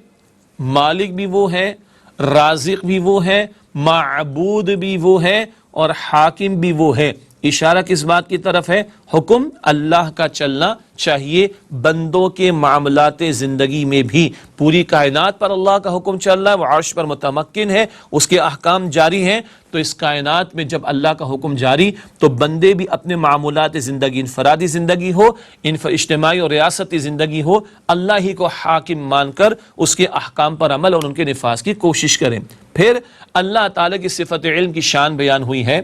مالک بھی وہ ہے، رازق بھی وہ ہے، معبود بھی وہ ہے اور حاکم بھی وہ ہے۔ اشارہ کس بات کی طرف ہے؟ حکم اللہ کا چلنا چاہیے بندوں کے معاملات زندگی میں بھی۔ پوری کائنات پر اللہ کا حکم چل رہا ہے، وہ عرش پر متمکن ہے، اس کے احکام جاری ہیں، تو اس کائنات میں جب اللہ کا حکم جاری تو بندے بھی اپنے معمولات زندگی، انفرادی زندگی ہو، اجتماعی اور ریاستی زندگی ہو، اللہ ہی کو حاکم مان کر اس کے احکام پر عمل اور ان کے نفاذ کی کوشش کریں۔ پھر اللہ تعالیٰ کی صفت علم کی شان بیان ہوئی ہے،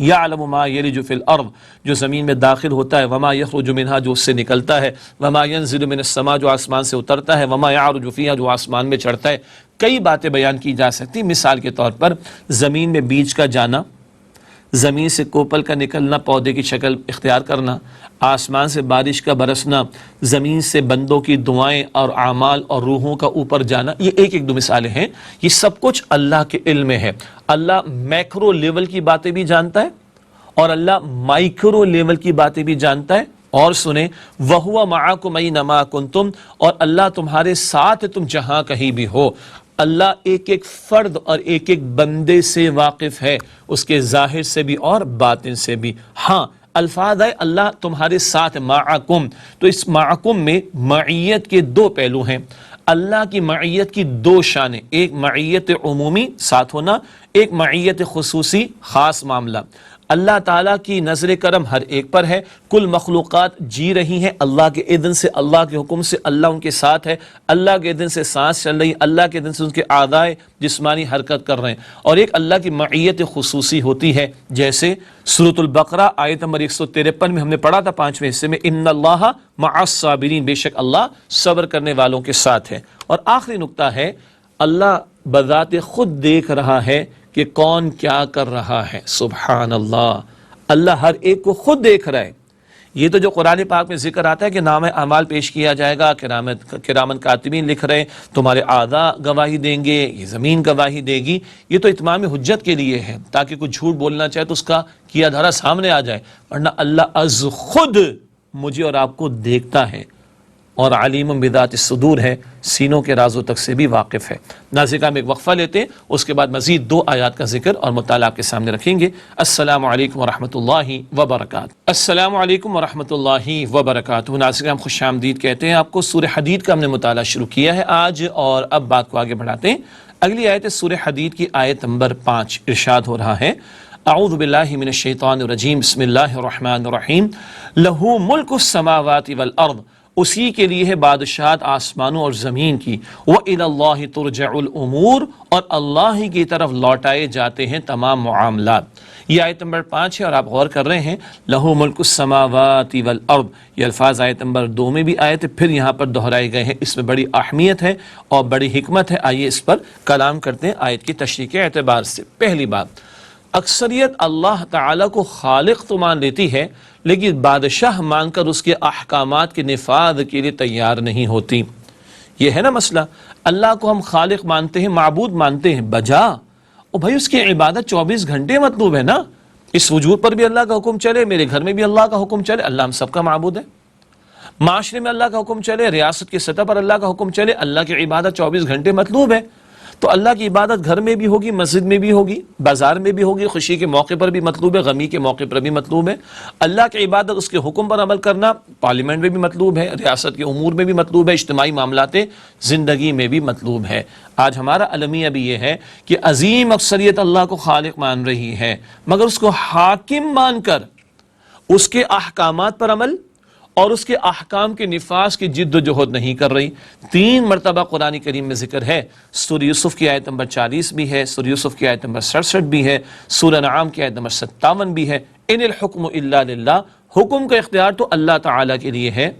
یعلم ما یلج فی الارض، جو زمین میں داخل ہوتا ہے، وما یخرج منها، جو اس سے نکلتا ہے، وما ینزل من السماء، جو آسمان سے اترتا ہے، وما یعرج فیہا، جو آسمان میں چڑھتا ہے۔ کئی باتیں بیان کی جا سکتی، مثال کے طور پر زمین میں بیج کا جانا، زمین سے کوپل کا نکلنا، پودے کی شکل اختیار کرنا، آسمان سے بارش کا برسنا، زمین سے بندوں کی دعائیں اور اعمال اور روحوں کا اوپر جانا، یہ ایک ایک 2 مثالیں ہیں۔ یہ سب کچھ اللہ کے علم میں ہے۔ اللہ میکرو لیول کی باتیں بھی جانتا ہے اور اللہ مائکرو لیول کی باتیں بھی جانتا ہے۔ اور سنیں، وَهُوَ مَعَكُمْ أَيْنَمَا كُنْتُمْ، اور اللہ تمہارے ساتھ ہے تم جہاں کہیں بھی ہو۔ اللہ ایک ایک فرد اور ایک ایک بندے سے واقف ہے، اس کے ظاہر سے بھی اور باطن سے بھی۔ ہاں الفاظ ہے اللہ تمہارے ساتھ معکم، تو اس معکم میں معیت کے دو پہلو ہیں۔ اللہ کی معیت کی دو شانیں، ایک معیت عمومی ساتھ ہونا، ایک معیت خصوصی خاص معاملہ۔ اللہ تعالیٰ کی نظر کرم ہر ایک پر ہے، کل مخلوقات جی رہی ہیں اللہ کے اذن سے، اللہ کے حکم سے، اللہ ان کے ساتھ ہے، اللہ کے اذن سے سانس چل رہی، اللہ کے اذن سے ان کے اعضاء جسمانی حرکت کر رہے ہیں۔ اور ایک اللہ کی معیت خصوصی ہوتی ہے، جیسے سورۃ البقرہ آیت نمبر 153 میں ہم نے پڑھا تھا 5ویں حصے میں، ان اللہ مع الصابرین، بے شک اللہ صبر کرنے والوں کے ساتھ ہے۔ اور آخری نقطہ ہے اللہ بذات خود دیکھ رہا ہے کہ کون کیا کر رہا ہے۔ سبحان اللہ، اللہ ہر ایک کو خود دیکھ رہا ہے۔ یہ تو جو قرآن پاک میں ذکر آتا ہے کہ نام اعمال پیش کیا جائے گا، کرامن کاتبین لکھ رہے ہیں، تمہارے اعضاء گواہی دیں گے، یہ زمین گواہی دے گی، یہ تو اتمام حجت کے لیے ہے تاکہ کوئی جھوٹ بولنا چاہے تو اس کا کیا دھرا سامنے آ جائے، ورنہ اللہ از خود مجھے اور آپ کو دیکھتا ہے اور علیم بذات الصدور ہے، سینوں کے رازوں تک سے بھی واقف ہے۔ ناظرین ہم ایک وقفہ لیتے ہیں، اس کے بعد مزید 2 آیات کا ذکر اور مطالعہ آپ کے سامنے رکھیں گے۔ السلام علیکم ورحمۃ اللہ وبرکاتہ۔ السلام علیکم ورحمۃ اللہ وبرکاتہ۔ ناظرین ہم خوش آمدید کہتے ہیں آپ کو۔ سورہ حدید کا ہم نے مطالعہ شروع کیا ہے آج، اور اب بات کو آگے بڑھاتے ہیں۔ اگلی آیت ہے سورہ حدید کی آیت نمبر 5، ارشاد ہو رہا ہے اعوذ باللہ من الشیطان الرجیم، بسم اللہ الرحمن الرحیم، لہ ملک السماوات والارض، اسی کے لیے ہے بادشاہت آسمانوں اور زمین کی، وَإِلَى اللَّهِ تُرْجَعُ الْأُمُورِ، اور اللہ ہی کی طرف لوٹائے جاتے ہیں تمام معاملات۔ یہ آیت نمبر 5 ہے اور آپ غور کر رہے ہیں لہو ملک السماوات والارض، یہ الفاظ آیت نمبر 2 میں بھی آئے تھے، پھر یہاں پر دہرائے گئے ہیں۔ اس میں بڑی اہمیت ہے اور بڑی حکمت ہے، آئیے اس پر کلام کرتے ہیں آیت کی تشریح کے اعتبار سے۔ پہلی بات، اکثریت اللہ تعالیٰ کو خالق تو مان لیتی ہے لیکن بادشاہ مان کر اس کے احکامات کے نفاذ کے لیے تیار نہیں ہوتی۔ یہ ہے نا مسئلہ، اللہ کو ہم خالق مانتے ہیں، معبود مانتے ہیں، بجا اور بھائی اس کی عبادت 24 گھنٹے مطلوب ہے نا، اس وجود پر بھی اللہ کا حکم چلے، میرے گھر میں بھی اللہ کا حکم چلے، اللہ ہم سب کا معبود ہے، معاشرے میں اللہ کا حکم چلے، ریاست کی سطح پر اللہ کا حکم چلے، اللہ کی عبادت 24 گھنٹے مطلوب ہے۔ تو اللہ کی عبادت گھر میں بھی ہوگی، مسجد میں بھی ہوگی، بازار میں بھی ہوگی، خوشی کے موقع پر بھی مطلوب ہے، غمی کے موقع پر بھی مطلوب ہے۔ اللہ کی عبادت اس کے حکم پر عمل کرنا پارلیمنٹ میں بھی مطلوب ہے، ریاست کے امور میں بھی مطلوب ہے، اجتماعی معاملات زندگی میں بھی مطلوب ہے۔ آج ہمارا المیہ بھی یہ ہے کہ عظیم اکثریت اللہ کو خالق مان رہی ہے مگر اس کو حاکم مان کر اس کے احکامات پر عمل اور اس کے احکام کے نفاذ کی جد و جہد نہیں کر رہی۔ 3 مرتبہ قرآن کریم میں ذکر ہے، سورہ یوسف کی آیت نمبر 40 بھی ہے، سورہ یوسف کی آیت نمبر 67 بھی ہے، سورہ انعام کی آیت نمبر 57 بھی ہے، ان الحکم الا للہ، حکم کا اختیار تو اللہ تعالیٰ کے لیے ہے،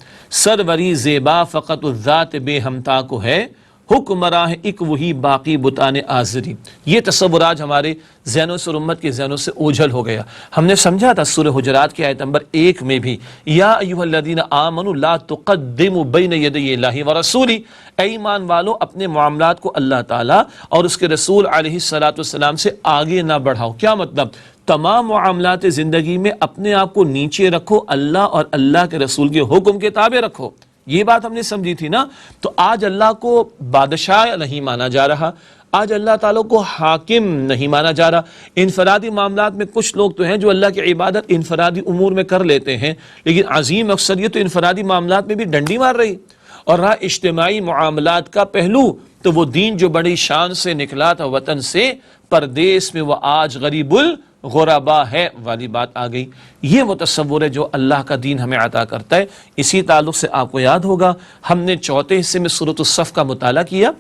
سروری زیبا فقط الذات بے ہمتا کو ہے، حکمراں ایک وہی باقی بتانے آزری۔ یہ تصور آج ہمارے ذہنوں سے اور امت کے ذہنوں سے اوجھل ہو گیا۔ ہم نے سمجھا تھا سورہ حجرات کی آیت نمبر 1 میں بھی، یا ایھا الذین آمنوا لا تقدموا بین یدی اللہ ورسولہ، اے ایمان والو اپنے معاملات کو اللہ تعالیٰ اور اس کے رسول علیہ الصلوۃ والسلام سے آگے نہ بڑھاؤ۔ کیا مطلب؟ تمام معاملات زندگی میں اپنے آپ کو نیچے رکھو، اللہ اور اللہ کے رسول کے حکم کے تابع رکھو۔ یہ بات ہم نے سمجھی تھی نا۔ تو آج اللہ کو بادشاہ نہیں مانا جا رہا، آج اللہ تعالیٰ کو حاکم نہیں مانا جا رہا۔ انفرادی معاملات میں کچھ لوگ تو ہیں جو اللہ کی عبادت انفرادی امور میں کر لیتے ہیں، لیکن عظیم اکثریت تو انفرادی معاملات میں بھی ڈنڈی مار رہی، اور رہا اجتماعی معاملات کا پہلو تو وہ دین جو بڑی شان سے نکلا تھا وطن سے، پردیس میں وہ آج غریب الغربا ہے والی بات آ گئی۔ یہ وہ تصور ہے جو اللہ کا دین ہمیں عطا کرتا ہے۔ اسی تعلق سے آپ کو یاد ہوگا ہم نے 4تھے حصے میں سورۃ الصف کا مطالعہ کیا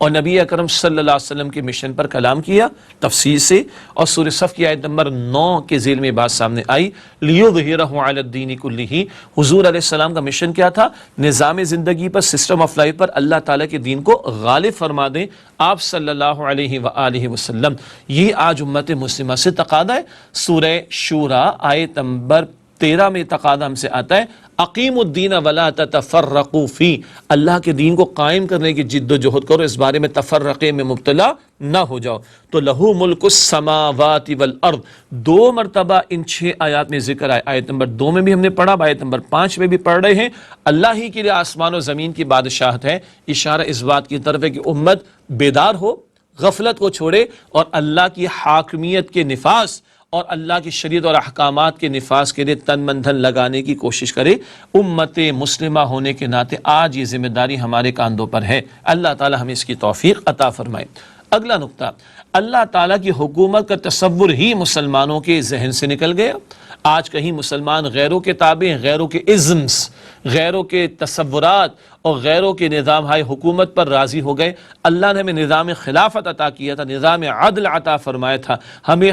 اور نبی اکرم صلی اللہ علیہ وسلم کے مشن پر کلام کیا تفصیل سے، اور سورہ صف کی آیت نمبر 9 کے ذیل میں بات سامنے آئی، لیظہرہ علی الدین کلہ۔ حضور علیہ السلام کا مشن کیا تھا؟ نظام زندگی پر، سسٹم آف لائف پر اللہ تعالیٰ کے دین کو غالب فرما دیں آپ صلی اللہ علیہ وآلہ وسلم۔ یہ آج امت مسلمہ سے تقاضا ہے۔ سورہ شورى آیت نمبر 13 میں تقاضا ہم سے آتا ہے، اقیم الدین ولا تتفرقوا فی، اللہ کے دین کو قائم کرنے کی جد و جہد کرو، اس بارے میں تفرقے میں مبتلا نہ ہو جاؤ۔ تو لہو ملک السماوات والارض 2 مرتبہ ان 6 آیات میں ذکر آئے۔ آیت نمبر 2 میں بھی ہم نے پڑھا، آیت نمبر 5 میں بھی پڑھ رہے ہیں۔ اللہ ہی کے لیے آسمان و زمین کی بادشاہت ہے، اشارہ اس بات کی طرف ہے کہ امت بیدار ہو، غفلت کو چھوڑے اور اللہ کی حاکمیت کے نفاذ اور اللہ کی شریعت اور احکامات کے نفاذ کے لیے تن من دھن لگانے کی کوشش کرے۔ امت مسلمہ ہونے کے ناطے آج یہ ذمہ داری ہمارے کاندھوں پر ہے، اللہ تعالی ہمیں اس کی توفیق عطا فرمائے۔ اگلا نقطہ، اللہ تعالیٰ کی حکومت کا تصور ہی مسلمانوں کے ذہن سے نکل گیا۔ آج کہیں مسلمان غیروں کے تابع ہیں، غیروں کے ازمز، غیروں کے تصورات اور غیروں کے نظام ہائے حکومت پر راضی ہو گئے۔ اللہ نے ہمیں نظام خلافت عطا کیا تھا، نظام عدل عطا فرمایا تھا، ہمیں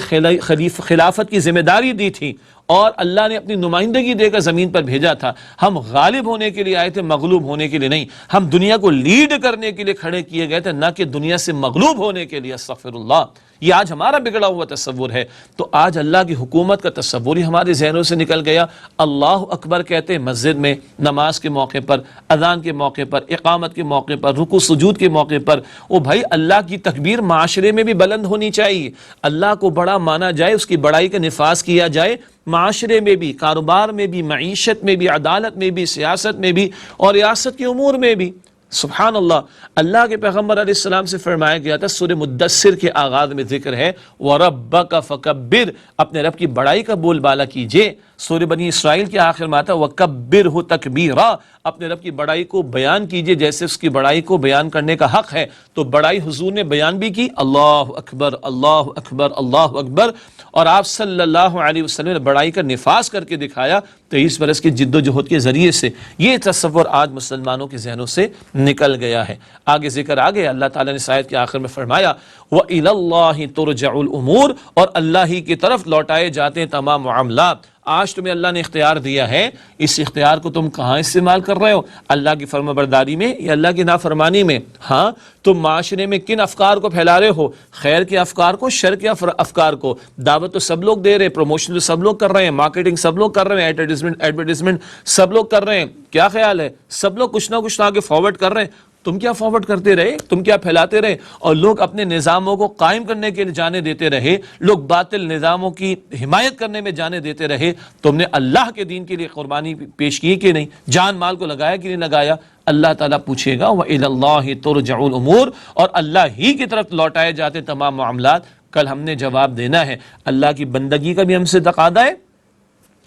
خلافت کی ذمہ داری دی تھی اور اللہ نے اپنی نمائندگی دے کر زمین پر بھیجا تھا۔ ہم غالب ہونے کے لیے آئے تھے، مغلوب ہونے کے لیے نہیں۔ ہم دنیا کو لیڈ کرنے کے لیے کھڑے کیے گئے تھے، نہ کہ دنیا سے مغلوب ہونے کے لیے۔ استغفر اللہ، یہ آج ہمارا بگڑا ہوا تصور ہے۔ تو آج اللہ کی حکومت کا تصور ہی ہمارے ذہنوں سے نکل گیا۔ اللہ اکبر کہتے ہیں مسجد میں، نماز کے موقع پر، اذان کے موقع پر، اقامت کے موقع پر، رکوع سجود کے موقع پر۔ او بھائی، اللہ کی تکبیر معاشرے میں بھی بلند ہونی چاہیے، اللہ کو بڑا مانا جائے، اس کی بڑائی کا نفاذ کیا جائے، معاشرے میں بھی، کاروبار میں بھی، معیشت میں بھی، عدالت میں بھی، سیاست میں بھی اور ریاست کے امور میں بھی۔ سبحان اللہ، اللہ کے پیغمبر علیہ السلام سے فرمایا گیا تھا، سورہ مدثر کے آغاز میں ذکر ہے وَرَبَّكَ فَكَبِّرْ، اپنے رب کی بڑائی کا بول بالا کیجئے۔ سورہ بنی اسرائیل کے آخر میں آتا ہے وَكَبِّرْهُ تَكْبِيرًا، اپنے رب کی بڑائی کو بیان کیجئے جیسے اس کی بڑائی کو بیان کرنے کا حق ہے۔ تو بڑائی حضور نے بیان بھی کی، اللہ اکبر اللہ اکبر اللہ اکبر، اور آپ صلی اللہ علیہ وسلم نے بڑائی کا نفاذ کر کے دکھایا 23 برس کی جد و جہد کے ذریعے سے۔ یہ تصور آج مسلمانوں کے ذہنوں سے نکل گیا ہے۔ آگے ذکر آگے اللہ تعالیٰ نے اس آیت کے آخر میں فرمایا وَإِلَى اللَّهِ تُرْجَعُ الْأُمُورِ، اور اللہ ہی کی طرف لوٹائے جاتے ہیں تمام معاملات۔ آج تمہیں اللہ نے اختیار دیا ہے، اس اختیار کو تم کہاں استعمال کر رہے ہو؟ اللہ کی فرما برداری میں یا اللہ کی نافرمانی میں؟ ہاں، تم معاشرے میں کن افکار کو پھیلا رہے ہو؟ خیر کے افکار کو، شر کے افکار کو؟ دعوت تو سب لوگ دے رہے ہیں، پروموشن تو سب لوگ کر رہے ہیں، مارکیٹنگ سب لوگ کر رہے ہیں، ایڈورٹیزمنٹ سب لوگ کر رہے ہیں۔ کیا خیال ہے؟ سب لوگ کچھ نہ کچھ آگے فارورڈ کر رہے ہیں، تم کیا فارورڈ کرتے رہے؟ تم کیا پھیلاتے رہے؟ اور لوگ اپنے نظاموں کو قائم کرنے کے لیے جانے دیتے رہے، لوگ باطل نظاموں کی حمایت کرنے میں جانے دیتے رہے۔ تم نے اللہ کے دین کے لیے قربانی پیش کی کہ نہیں؟ جان مال کو لگایا کہ نہیں لگایا؟ اللہ تعالیٰ پوچھے گا وَإِلَى اللَّهِ تُرْجَعُ الْأُمُورِ، اور اللہ ہی کی طرف لوٹائے جاتے تمام معاملات۔ کل ہم نے جواب دینا ہے، اللہ کی بندگی کا بھی ہم سے تقاضا ہے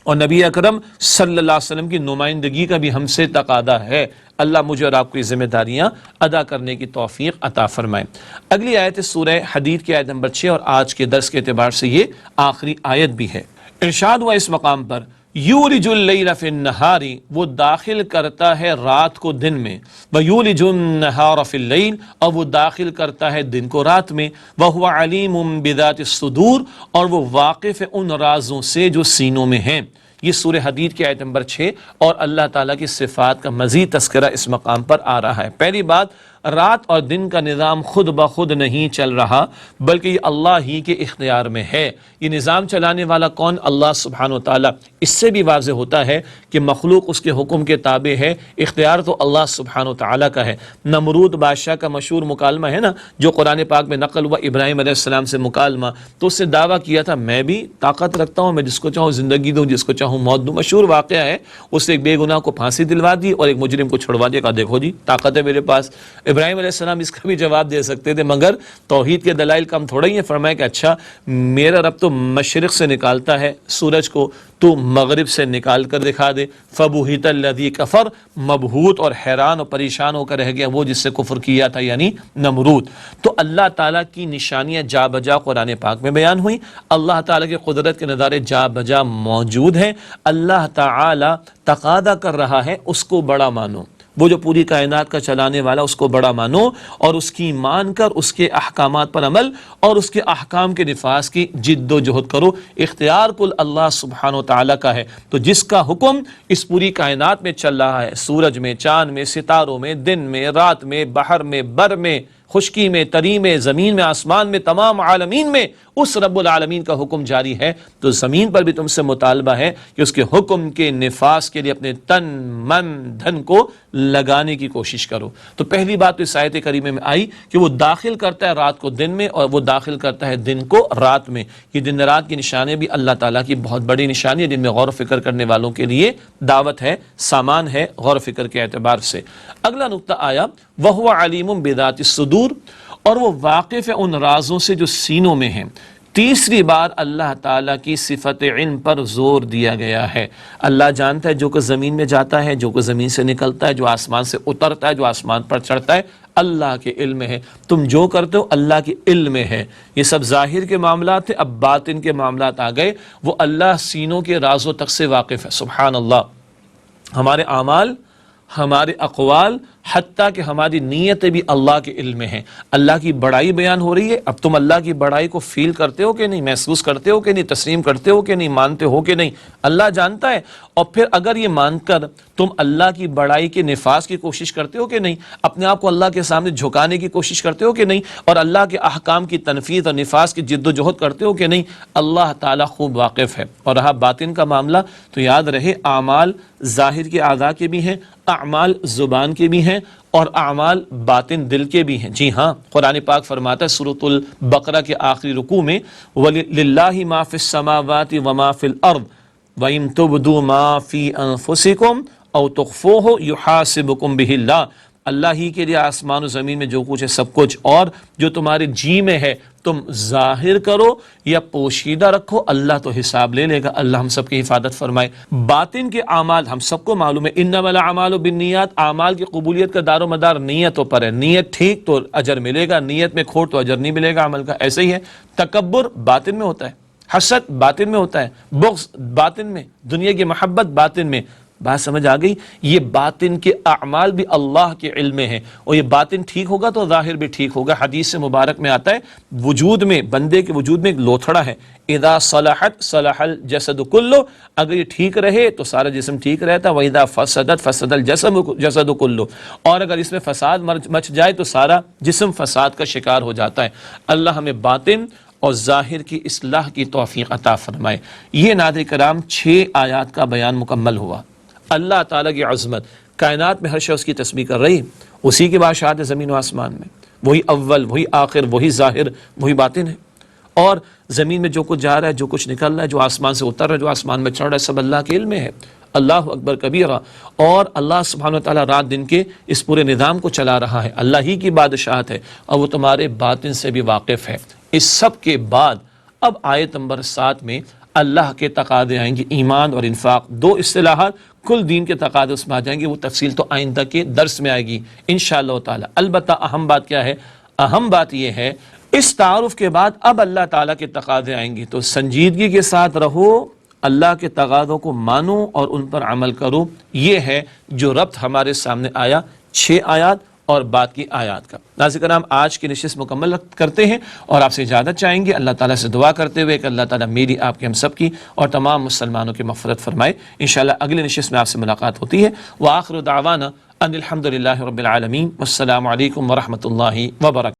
اور نبی اکرم صلی اللہ علیہ وسلم کی نمائندگی کا بھی ہم سے تقاضا ہے۔ اللہ مجھے اور آپ کو یہ ذمہ داریاں ادا کرنے کی توفیق عطا فرمائے۔ اگلی آیت سورہ حدید کی آیت نمبر 6 اور آج کے درس کے اعتبار سے یہ آخری آیت بھی ہے۔ ارشاد ہوا اس مقام پر یولج اللیل فی النہار، وہ داخل کرتا ہے رات کو دن میں، ویولج النہار فی اللیل، اور وہ داخل کرتا ہے دن کو رات میں، وہو علیم بذات الصدور، اور وہ واقف ہے ان رازوں سے جو سینوں میں ہیں۔ یہ سورہ حدید کی آیت نمبر 6 اور اللہ تعالیٰ کی صفات کا مزید تذکرہ اس مقام پر آ رہا ہے۔ پہلی بات، رات اور دن کا نظام خود بخود نہیں چل رہا، بلکہ یہ اللہ ہی کے اختیار میں ہے۔ یہ نظام چلانے والا کون؟ اللہ سبحانہ و تعالیٰ۔ اس سے بھی واضح ہوتا ہے کہ مخلوق اس کے حکم کے تابع ہے، اختیار تو اللہ سبحانہ و تعالیٰ کا ہے۔ نمرود بادشاہ کا مشہور مکالمہ ہے نا، جو قرآن پاک میں نقل ہوا، ابراہیم علیہ السلام سے مکالمہ، تو اس سے دعویٰ کیا تھا میں بھی طاقت رکھتا ہوں، میں جس کو چاہوں زندگی دوں، جس کو چاہوں موت دوں۔ مشہور واقعہ ہے، اس نے ایک بے گناہ کو پھانسی دلوا دی اور ایک مجرم کو چھڑوا دیا، کہا دیکھو جی طاقت ہے میرے پاس۔ ابراہیم علیہ السلام اس کا بھی جواب دے سکتے تھے، مگر توحید کے دلائل کم تھوڑا ہی ہیں۔ فرمایا کہ اچھا، میرا رب تو مشرق سے نکالتا ہے سورج کو، تو مغرب سے نکال کر دکھا دے۔ فبہت الذی کفر، مبہوت اور حیران اور پریشان ہو کر رہ گیا وہ جس سے کفر کیا تھا، یعنی نمرود۔ تو اللہ تعالیٰ کی نشانیاں جا بجا قرآن پاک میں بیان ہوئی، اللہ تعالیٰ کی قدرت کے نظارے جا بجا موجود ہیں۔ اللہ تعالیٰ تقاضا کر رہا ہے اس کو بڑا مانو، وہ جو پوری کائنات کا چلانے والا، اس کو بڑا مانو اور اس کی مان کر اس کے احکامات پر عمل اور اس کے احکام کے نفاذ کی جد و جہد کرو۔ اختیار کل اللہ سبحانہ و تعالیٰ کا ہے، تو جس کا حکم اس پوری کائنات میں چل رہا ہے، سورج میں، چاند میں، ستاروں میں، دن میں، رات میں، بحر میں، بر میں، خشکی میں، تری میں، زمین میں، آسمان میں، تمام عالمین میں اس رب العالمین کا حکم جاری ہے، تو زمین پر بھی تم سے مطالبہ ہے کہ اس کے حکم کے نفاذ کے لیے اپنے تن من دھن کو لگانے کی کوشش کرو۔ تو پہلی بات تو اس آیت کریمہ میں آئی کہ وہ داخل کرتا ہے رات کو دن میں اور وہ داخل کرتا ہے دن کو رات میں۔ یہ دن رات کی نشانی بھی اللہ تعالیٰ کی بہت بڑی نشانی ہے، جن میں غور و فکر کرنے والوں کے لیے دعوت ہے، سامان ہے غور و فکر کے اعتبار سے۔ اگلا نقطہ آیا وَهُوَ عَلِيمٌ بِذَاتِ الصُّدُورِ، اور وہ واقف ہے ان رازوں سے جو سینوں میں ہیں۔ تیسری بار اللہ تعالیٰ کی صفت علم پر زور دیا گیا ہے۔ اللہ جانتا ہے جو کچھ زمین میں جاتا ہے، جو کچھ زمین سے نکلتا ہے، جو آسمان سے اترتا ہے، جو آسمان پر چڑھتا ہے، اللہ کے علم میں ہے۔ تم جو کرتے ہو اللہ کے علم میں ہے۔ یہ سب ظاہر کے معاملات ہیں، اب باطن کے معاملات آ گئے۔ وہ اللہ سینوں کے رازوں تک سے واقف ہے۔ سبحان اللہ، ہمارے اعمال، ہمارے اقوال، حتیٰ کہ ہماری نیتیں بھی اللہ کے علم میں ہیں۔ اللہ کی بڑائی بیان ہو رہی ہے، اب تم اللہ کی بڑائی کو فیل کرتے ہو کہ نہیں، محسوس کرتے ہو کہ نہیں، تسلیم کرتے ہو کہ نہیں، مانتے ہو کہ نہیں، اللہ جانتا ہے۔ اور پھر اگر یہ مان کر تم اللہ کی بڑائی کے نفاذ کی کوشش کرتے ہو کہ نہیں، اپنے آپ کو اللہ کے سامنے جھکانے کی کوشش کرتے ہو کہ نہیں، اور اللہ کے احکام کی تنفیذ اور نفاذ کی جد و جہد کرتے ہو کہ نہیں، اللہ تعالیٰ خوب واقف ہے۔ اور رہا باطن کا معاملہ، تو یاد رہے اعمال ظاہر کے اعضاء کے بھی ہیں، اعمال زبان کے بھی ہیں، اور اعمال باطن دل کے بھی ہیں۔ جی ہاں، قرآن پاک فرماتا ہے سورۃ البقرہ کے آخری رکوع میں وَلِلَّهِ مَا فِي السَّمَاوَاتِ وَمَا فِي الْأَرْضِ وَإِن تُبْدُوا مَا فِي أَنفُسِكُمْ أَوْ تُخْفُوهُ يُحَاسِبْكُم بِهِ اللَّهُ، اللہ ہی کے لیے آسمان و زمین میں جو کچھ ہے سب کچھ، اور جو تمہارے جی میں ہے تم ظاہر کرو یا پوشیدہ رکھو، اللہ تو حساب لے لے گا۔ اللہ ہم سب کی حفاظت فرمائے۔ باطن کے اعمال ہم سب کو معلوم ہے، انما الاعمال بالنیات، اعمال کی قبولیت کا دار و مدار نیتوں پر ہے۔ نیت ٹھیک تو اجر ملے گا، نیت میں کھوٹ تو اجر نہیں ملے گا عمل کا۔ ایسے ہی ہے تکبر باطن میں ہوتا ہے، حسد باطن میں ہوتا ہے، بغض باطن میں، دنیا کی محبت باطن میں۔ بات سمجھ آ گئی؟ یہ باطن کے اعمال بھی اللہ کے علم میں ہیں، اور یہ باطن ٹھیک ہوگا تو ظاہر بھی ٹھیک ہوگا۔ حدیث سے مبارک میں آتا ہے وجود میں، بندے کے وجود میں ایک لوتھڑا ہے، اذا صلحت صلح الجسد کلو، اگر یہ ٹھیک رہے تو سارا جسم ٹھیک رہتا ہے، واذا فسدت فسد الجسد کلو، اور اگر اس میں فساد مچ جائے تو سارا جسم فساد کا شکار ہو جاتا ہے۔ اللہ ہمیں باطن اور ظاہر کی اصلاح کی توفیق عطا فرمائے۔ یہ ناظرین کرام 6 آیات کا بیان مکمل ہوا۔ اللہ تعالیٰ کی عظمت، کائنات میں ہر شے اس کی تسبیح کر رہی، اسی کی بادشاہت ہے زمین و آسمان میں، وہی اول، وہی آخر، وہی ظاہر، وہی باطن ہے۔ اور زمین میں جو کچھ جا رہا ہے، جو کچھ نکل رہا ہے، جو آسمان سے اتر رہا ہے، جو آسمان میں چڑھ رہا ہے، سب اللہ کے علم میں ہے۔ اللہ اکبر کبیرہ۔ اور اللہ سبحانہ وتعالیٰ رات دن کے اس پورے نظام کو چلا رہا ہے، اللہ ہی کی بادشاہت ہے، اور وہ تمہارے باطن سے بھی واقف ہے۔ اس سب کے بعد اب آیت نمبر 7 میں اللہ کے تقاضے آئیں گے، ایمان اور انفاق، 2 اصطلاحات کل دین کے تقاضے اس میں آ جائیں گے، وہ تفصیل تو آئندہ کے درس میں آئے گی انشاءاللہ تعالی۔ البتہ اہم بات کیا ہے؟ اہم بات یہ ہے اس تعارف کے بعد اب اللہ تعالیٰ کے تقاضے آئیں گے، تو سنجیدگی کے ساتھ رہو، اللہ کے تقاضوں کو مانو اور ان پر عمل کرو۔ یہ ہے جو ربط ہمارے سامنے آیا 6 آیات اور بعد کی آیات کا۔ ناظرین کرام، آج کی نشست مکمل کرتے ہیں اور آپ سے اجازت چاہیں گے، اللہ تعالیٰ سے دعا کرتے ہوئے کہ اللہ تعالیٰ میری، آپ کی، ہم سب کی اور تمام مسلمانوں کی مغفرت فرمائے۔ انشاءاللہ اگلی نشست میں آپ سے ملاقات ہوتی ہے۔ وآخر دعوانا ان الحمد للہ رب العالمین، والسلام علیکم ورحمۃ اللہ وبرکاتہ۔